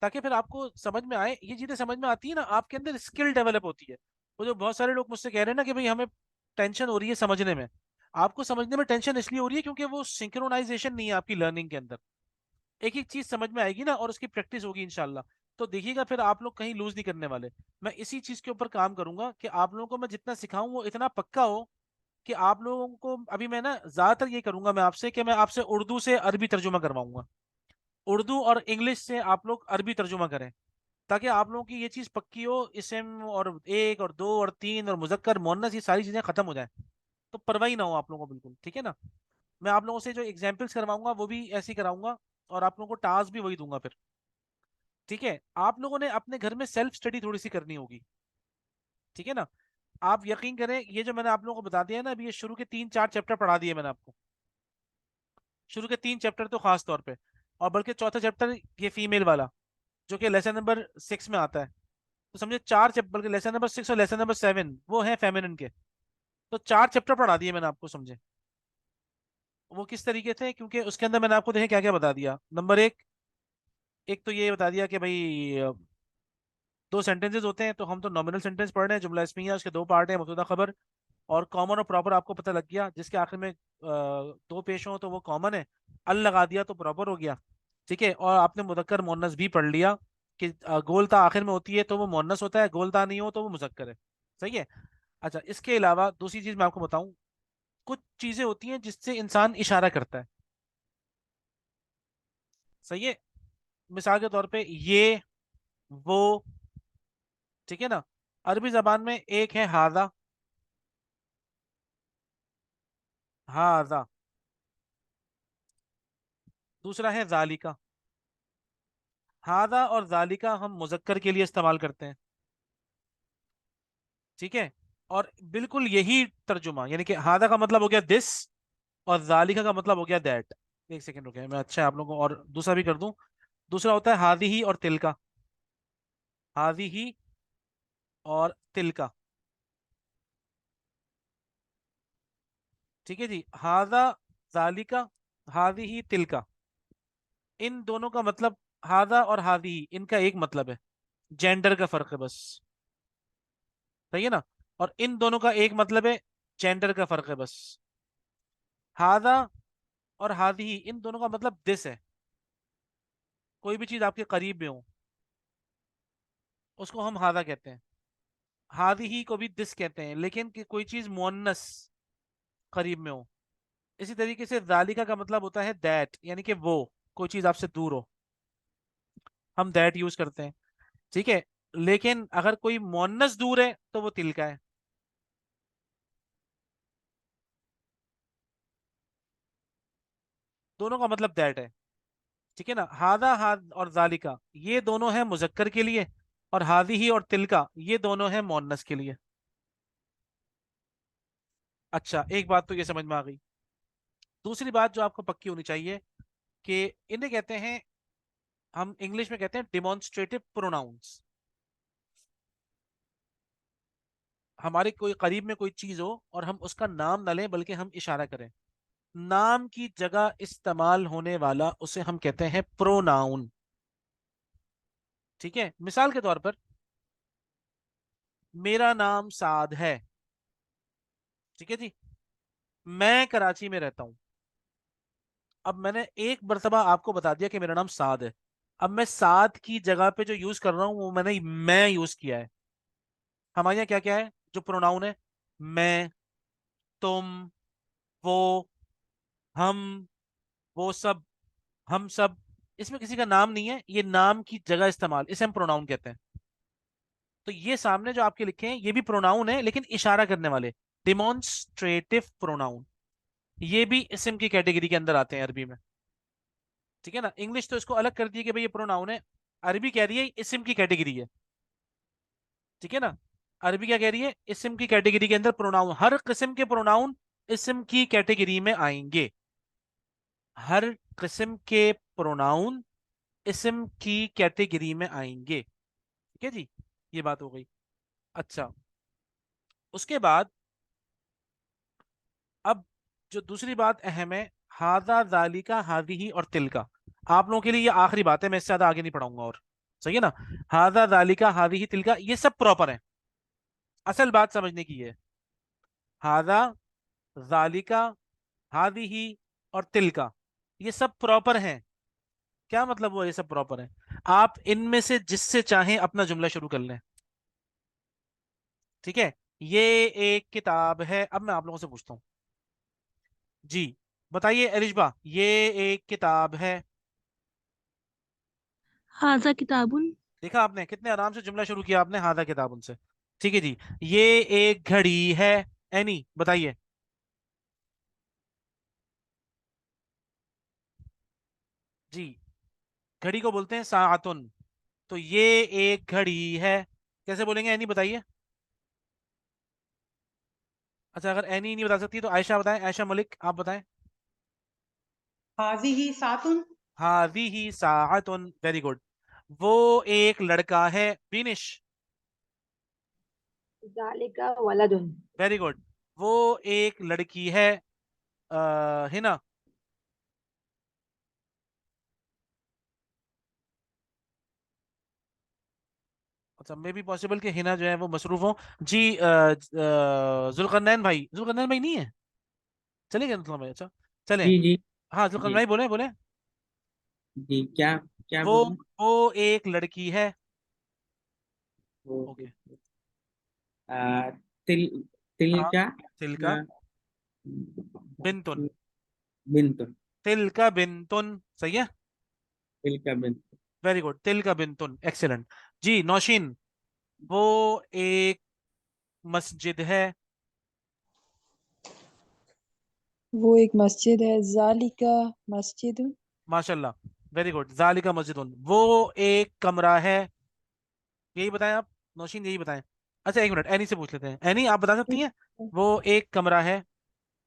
S1: ताकि फिर आपको समझ में आए। ये चीजें समझ में आती है ना, आपके अंदर स्किल डेवलप होती है। वो जो बहुत सारे लोग मुझसे कह रहे हैं ना कि भाई हमें टेंशन हो रही है समझने में, आपको समझने में टेंशन इसलिए हो रही है क्योंकि वो सिंक्रोनाइजेशन नहीं है आपकी लर्निंग के अंदर। एक एक चीज समझ में आएगी ना और उसकी प्रैक्टिस होगी इंशाल्लाह, तो देखिएगा फिर आप लोग कहीं लूज नहीं करने वाले। मैं इसी चीज के ऊपर काम करूंगा कि आप लोगों को मैं जितना सिखाऊं वो इतना पक्का हो कि आप लोगों को, अभी मैं ना ज्यादातर ये करूंगा मैं आपसे कि मैं आपसे उर्दू से अरबी तर्जुमा करवाऊंगा, उर्दू और इंग्लिश से आप लोग अरबी तर्जुमा करें, ताकि आप लोगों की ये चीज पक्की हो, इसम और एक और दो और तीन और मुजक्कर मुअन्नस ये सारी चीजें खत्म हो जाए, तो परवाही ना हो आप लोगों को बिल्कुल, ठीक है ना। मैं आप लोगों से जो एग्जाम्पल्स करवाऊंगा वो भी ऐसे ही कराऊंगा, और आप लोगों को टास्क भी वही दूंगा फिर, ठीक है। आप लोगों ने अपने घर में सेल्फ स्टडी थोड़ी सी करनी होगी, ठीक है ना। आप यकीन करें, ये जो मैंने आप लोगों को बता दिया है ना, अभी ये शुरू के 3-4 चैप्टर पढ़ा दिए मैंने आपको, शुरू के 3 चैप्टर तो खास तौर पे, और बल्कि चौथा चैप्टर ये फीमेल वाला जो कि लेसन नंबर 6 में आता है, तो समझे 4 चैप्टर, बल्कि लेसन नंबर 6 और लेसन नंबर 7 वो है फेमिनिन के, तो 4 चैप्टर पढ़ा दिए मैंने आपको, समझे। वो किस तरीके थे, क्योंकि उसके अंदर मैंने आपको देखे क्या क्या बता दिया। नंबर एक तो ये बता दिया कि भाई 2 सेंटेंसेस होते हैं, तो हम तो नॉमिनल सेंटेंस पढ़ रहे हैं, जुमला इस्मिया, उसके 2 पार्ट हैं, मुब्तदा खबर। और कॉमन और प्रॉपर आपको पता लग गया, जिसके आखिर में दो पेश हो तो वो कॉमन है, अल लगा दिया तो प्रॉपर हो गया, ठीक है। और आपने मुदक्कर मुअन्नस भी पढ़ लिया कि गोलता आखिर में होती है तो वो मुअन्नस होता है, गोलता नहीं हो तो वो मुजक्कर है, सही है। अच्छा, इसके अलावा दूसरी चीज मैं आपको बताऊं, कुछ चीजें होती हैं जिससे इंसान इशारा करता है, सही है। मिसाल के तौर पे ये, वो, ठीक है ना। अरबी जबान में एक है हादा, हादा, दूसरा है जालिका। हादा और जालिका हम मुजक्कर के लिए इस्तेमाल करते हैं, ठीक है। और बिल्कुल यही तर्जुमा, यानी कि हादा का मतलब हो गया दिस, और जालिका का मतलब हो गया दैट। एक सेकंड रुके, मैं अच्छा आप लोगों को और दूसरा भी कर दूं। दूसरा होता है हादी ही और तिल का, हादी ही और तिल का, ठीक है जी। हादा, जालिका, हादी ही, तिल का, इन दोनों का मतलब, हादा और हादी ही इनका एक मतलब है, जेंडर का फर्क है बस, सही है ना। और इन दोनों का एक मतलब है, जेंडर का फर्क है बस। हादा और हादी ही इन दोनों का मतलब दिस है, कोई भी चीज आपके करीब में हो उसको हम हादा कहते हैं, हादी ही को भी दिस कहते हैं, लेकिन कि कोई चीज मुअन्नस करीब में हो। इसी तरीके से जालिका का मतलब होता है दैट, यानी कि वो, कोई चीज आपसे दूर हो, हम दैट यूज करते हैं, ठीक है। लेकिन अगर कोई मुअन्नस दूर है तो वो तिल का है। दोनों का मतलब दैट है, ठीक है ना। हादा, हाद और जालिका ये दोनों हैं मुजक्कर के लिए, और हादी ही और तिलका ये दोनों हैं मुअन्नस के लिए। अच्छा, एक बात तो ये समझ में आ गई। दूसरी बात जो आपको पक्की होनी चाहिए कि इन्हें कहते हैं, हम इंग्लिश में कहते हैं डिमॉन्स्ट्रेटिव प्रोनाउंस। हमारे कोई करीब में कोई चीज हो और हम उसका नाम ना लें बल्कि हम इशारा करें, नाम की जगह इस्तेमाल होने वाला उसे हम कहते हैं प्रोनाउन, ठीक है। मिसाल के तौर पर, मेरा नाम साद है, ठीक है जी, मैं कराची में रहता हूं। अब मैंने एक मर्तबा आपको बता दिया कि मेरा नाम साद है, अब मैं साद की जगह पे जो यूज कर रहा हूं वो मैंने मैं यूज किया है। हमारे यहाँ क्या क्या है जो प्रोनाउन है, मैं, तुम, वो, हम, वो सब, हम सब, इसमें किसी का नाम नहीं है, ये नाम की जगह इस्तेमाल, इसे हम प्रोनाउन कहते हैं। तो ये सामने जो आपके लिखे हैं ये भी प्रोनाउन है, लेकिन इशारा करने वाले, डिमॉन्स्ट्रेटिव प्रोनाउन, ये भी इस्म की कैटेगरी के अंदर आते हैं अरबी में, ठीक है ना। इंग्लिश तो इसको अलग कर दी कि भाई ये प्रोनाउन है, अरबी कह रही है इस्म की कैटेगरी है, ठीक है ना। अरबी क्या कह रही है, इस्म की कैटेगरी के अंदर प्रोनाउन, हर किस्म के प्रोनाउन इस्म की कैटेगरी में आएंगे, हर किस्म के प्रोनाउन इस्म की कैटेगरी में आएंगे, ठीक है जी। ये बात हो गई। अच्छा, उसके बाद अब जो दूसरी बात अहम है, हादा, जालिका, हादिही और तिलका, आप लोगों के लिए ये आखिरी बात है, मैं इससे ज्यादा आगे नहीं पढ़ाऊंगा। और सही है ना। हादा जालिका हादी ही तिलका ये सब प्रॉपर है। असल बात समझने की है, हादा जालिका हादी ही और तिलका ये सब प्रॉपर हैं। क्या मतलब वो ये सब प्रॉपर है? आप इनमें से जिससे चाहें अपना जुमला शुरू कर लें। ठीक है। ये एक किताब है। अब मैं आप लोगों से पूछता हूँ जी, बताइए एलिशबा, ये एक किताब है।
S5: हाजा किताबुन।
S1: देखा आपने कितने आराम से जुमला शुरू किया आपने, हादा किताब उनसे। ठीक है जी। ये एक घड़ी है। एनी बताइए। जी, घड़ी को बोलते हैं साअतुन। तो ये एक घड़ी है, कैसे बोलेंगे एनी बताइए। अच्छा, अगर एनी नहीं बता सकती तो आयशा बताएं, आयशा मलिक आप बताएं।
S6: हाजी ही सातुन।
S1: हादी ही साअतुन, वेरी गुड। वो एक लड़का है, बीनिश।
S2: जालिका वलदुन।
S1: Very good. वो एक लड़की है, हिना। अच्छा, मे भी पॉसिबल कि हिना जो है वो मसरूफ हो। जी, जुल्करनैन भाई, जुल्करनैन भाई नहीं है, चले गए मतलब भाई, अच्छा चलें।
S3: जी जी
S1: हाँ जुल्करनैन
S3: जी
S1: भाई बोले बोले।
S3: जी। क्या क्या
S1: वो
S3: बोलूं?
S1: वो एक लड़की है।
S3: ओके।
S1: ओके।
S3: आ, तिल तिल
S1: हाँ,
S3: का
S1: तिल का
S3: आ,
S1: बिंतुन।
S3: बिंतुन।
S1: तिल का बिंतुन सही है।
S3: तिल का बिंतुन।
S1: वेरी गुड, तिल का बिंतुन, एक्सीलेंट। जी नौशीन, वो एक मस्जिद है।
S5: वो एक मस्जिद है। जालिका मस्जिद।
S1: माशाल्लाह, वेरी गुड, जालिका मस्जिदुन। वो एक कमरा है। यही बताएं आप, नौशीन यही बताएं। अच्छा एक मिनट, एनी से पूछ लेते हैं। एनी आप बता सकती हैं। वो एक कमरा है,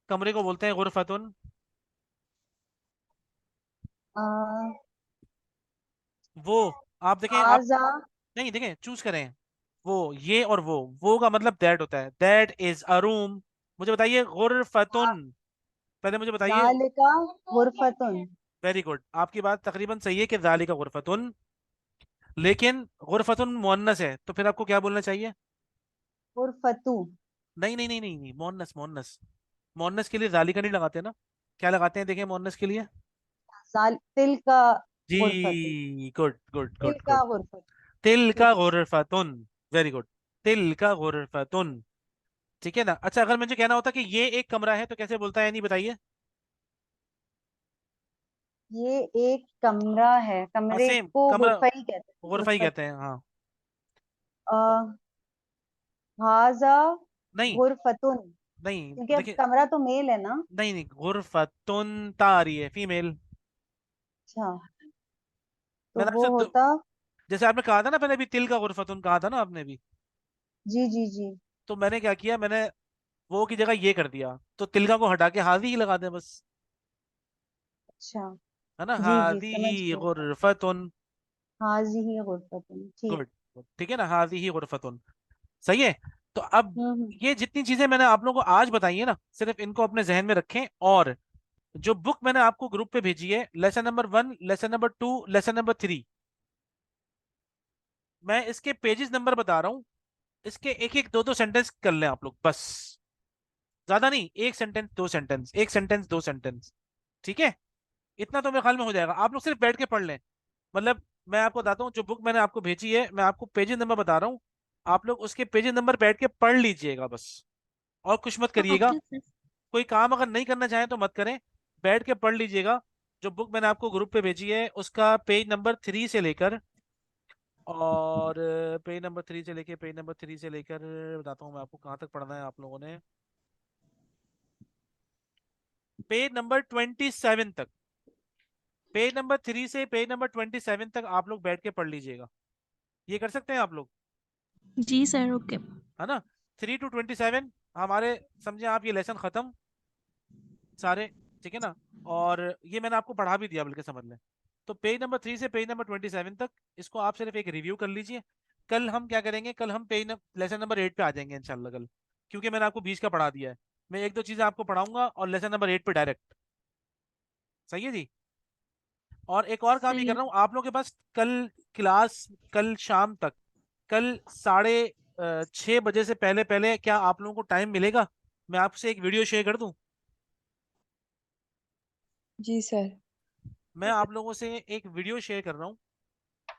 S1: कमरे को बोलते हैं गुरफतुन।
S4: आ,
S1: वो, आप देखें आप,
S4: हाजा
S1: नहीं देखें, चूज करें। वो, ये और वो का मतलब दैट होता है, दैट इज अ रूम। मुझे बताइए गुरफतुन, पहले मुझे बताइए।
S4: जालिका गुरफतुन।
S1: वेरी गुड, आपकी बात तकरीबन सही है कि जालिका गुरफतुन, लेकिन गुरफतुन मुअन्नस है, तो फिर आपको क्या बोलना चाहिए?
S4: गुरफतु।
S1: नहीं नहीं नहीं नहीं नहीं, मोहन्नस मोहन्नस। मोहन्नस के लिए जालिका नहीं लगाते ना, क्या लगाते हैं देखें मोहन्नस के लिए?
S4: तिल का गुरफतु।
S1: जी, गुड गुड
S4: तिल
S1: गुड
S4: का
S1: गुड।
S4: गुरफतु।
S1: तिल का
S4: ठीक है।
S1: गुरफतुन, वेरी गुड। तिल का गुरफतुन, ठीक है ना। अच्छा, अगर मुझे कहना होता कि ये एक कमरा है तो कैसे बोलता है, नहीं बताइए।
S4: ये एक कमरा है,
S1: हाँ
S4: कमरे
S1: सेम,
S4: को
S1: कमरा
S4: गुरफा ही कहते हैं,
S1: गुरफा ही
S4: गुरफत।
S1: कहते हैं, हाँ।
S4: हाजा
S1: नहीं
S4: गुरफतुन,
S1: नहीं,
S4: क्योंकि अब
S1: देखिए,
S4: कमरा तो मेल है ना।
S1: नहीं नहीं, गुरफतुन तारी है, फीमेल।
S4: अच्छा, तो
S1: मैंने
S4: वो
S1: आपसे
S4: होता।
S1: जैसे आपने कहा था ना पहले, अभी तिल का गुरफतुन कहा था ना आपने भी,
S4: जी जी जी।
S1: तो मैंने क्या किया, मैंने वो की जगह ये कर दिया, तो तिलका को हटा के हादी ही लगा दें बस,
S4: अच्छा।
S1: है ना।
S4: जी जी,
S1: हादी
S4: समझ
S1: ही
S4: गए।
S1: गुरफतुन।
S4: हाजी ही गुरफतुन, ठीक।
S1: गुड, ठीक है ना, हादी ही गुरफतुन, सही है। तो अब
S4: हम्म।
S1: ये जितनी चीजें मैंने आप लोगों को आज बताई है ना, सिर्फ इनको अपने जहन में रखें। और जो बुक मैंने आपको ग्रुप पे भेजी है, lesson number 1, lesson number 2, lesson number 3, मैं इसके पेजेस नंबर बता रहा हूँ। इसके एक एक दो दो सेंटेंस कर लें आप लोग बस, ज्यादा नहीं, एक सेंटेंस दो सेंटेंस, एक सेंटेंस दो सेंटेंस, ठीक है। इतना तो मेरे ख्याल में हो जाएगा, आप लोग सिर्फ बैठ के पढ़ लें। मतलब मैं आपको बताता हूँ, जो बुक मैंने आपको भेजी है, मैं आपको पेजेस नंबर बता रहा हूँ, आप लोग उसके पेजेस नंबर बैठ के पढ़ लीजिएगा बस, और कुछ मत करिएगा।
S5: Okay sir.
S1: कोई काम अगर नहीं करना चाहें तो मत करें, बैठ के पढ़ लीजिएगा। जो बुक मैंने आपको ग्रुप पे भेजी है उसका पेज नंबर 3 से लेकर, और पेज नंबर थ्री से लेकर बताता हूँ मैं आपको कहाँ तक पढ़ना है आप लोगों ने, पेज नंबर 27 तक। पेज नंबर 3 से पेज नंबर 27 तक आप लोग बैठ के पढ़ लीजिएगा। ये कर सकते हैं आप लोग,
S5: जी सर, ओके।
S1: है ना। 3 to 27 हमारे, समझे आप, ये लेसन खत्म सारे, ठीक है ना। और ये मैंने आपको पढ़ा भी दिया बल्कि, समझ लें। तो पेज नंबर 3 से पेज नंबर 27 तक इसको आप सिर्फ एक रिव्यू कर लीजिए। कल हम क्या करेंगे, कल हम लेसन नंबर 8 पे आ जाएंगे इंशाल्लाह कल, क्योंकि मैंने आपको 20 का पढ़ा दिया है। मैं एक दो चीजें आपको पढ़ाऊंगा और लेसन नंबर 8 पे डायरेक्ट, सही है जी। और एक और काम ये
S5: सही
S1: कर
S5: है।
S1: रहा हूँ, आप लोगों के पास कल क्लास कल शाम तक, कल 6:30 बजे से पहले पहले क्या आप लोगों को टाइम मिलेगा? मैं आपसे एक वीडियो शेयर कर दूं?
S5: जी सर।
S1: मैं आप लोगों से एक वीडियो शेयर कर रहा हूँ,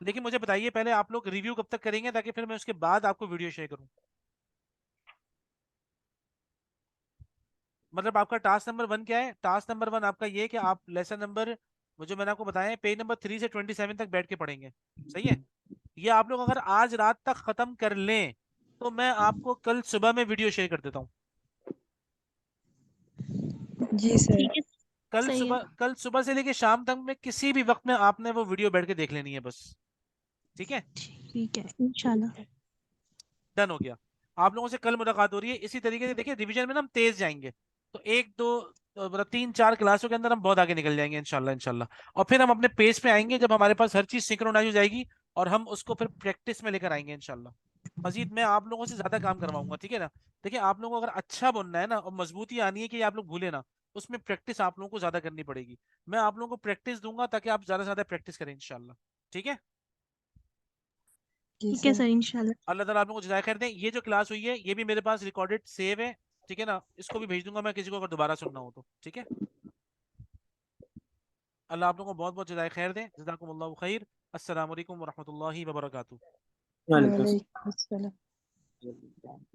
S1: लेकिन मुझे बताइए पहले आप लोग रिव्यू कब तक करेंगे, ताकि फिर मैं उसके बाद आपको वीडियो शेयर करूँ। मतलब आपका टास्क नंबर 1 क्या है? टास्क नंबर 1 आपका ये है कि आप लेसन नंबर, जो मैंने आपको बताया, पेज नंबर 3 से 27 तक बैठ के पढ़ेंगे। सही है? ये आप लोग अगर आज रात तक खत्म कर लें तो मैं आपको कल सुबह में वीडियो शेयर कर देता हूँ।
S5: जी सर। ठीक है, सही है।
S1: कल सुबह से लेके शाम तक में किसी भी वक्त में आपने वो वीडियो बैठ के देख लेनी है बस। ठीक है?
S5: ठीक है इंशाल्लाह।
S1: डन हो गया। आप लोगों से कल मुलाकात हो रही है इसी तरीके से। देखिए रिवीजन में ना हम तेज जाएंगे, तो एक दो मतलब 3-4 क्लासों के अंदर हम बहुत आगे निकल जाएंगे इंशाल्लाह इंशाल्लाह। और फिर हम अपने पेज पे आएंगे जब हमारे पास हर चीज सिंक्रोनाइज हो जाएगी, और हम उसको फिर प्रैक्टिस में लेकर आएंगे इंशाल्लाह। मजीद मैं आप लोगों से ज्यादा काम करवाऊंगा, ठीक है ना? देखिए आप लोगों को अगर अच्छा बनना है ना और मजबूती आनी है कि आप लोग भूले ना, उसमें प्रैक्टिस आप लोगों को ज्यादा करनी पड़ेगी। मैं आप लोगों को प्रैक्टिस दूंगा ताकि आप ज्यादा से ज्यादा प्रैक्टिस करें इंशाल्लाह। ठीक है?
S5: जी ठीक है सर। सर इंशाल्लाह।
S1: अल्लाह ताला आप लोगों को जज़ाय खैर दें। ये जो क्लास हुई है ये भी मेरे पास रिकॉर्डेड सेव है, ठीक है ना? इसको भी भेज दूंगा मैं किसी को अगर दोबारा सुनना हो तो। ठीक है? अल्लाह आप लोगों को बहुत बहुत जज़ाय खैर दें। जज़ाकुमुल्लाहु खैर। अस्सलामु अलैकुम व रहमतुल्लाहि व बरकातुहू।
S3: वालेकुम
S5: वालेकुम अस्सलाम।
S3: अस्सलाम।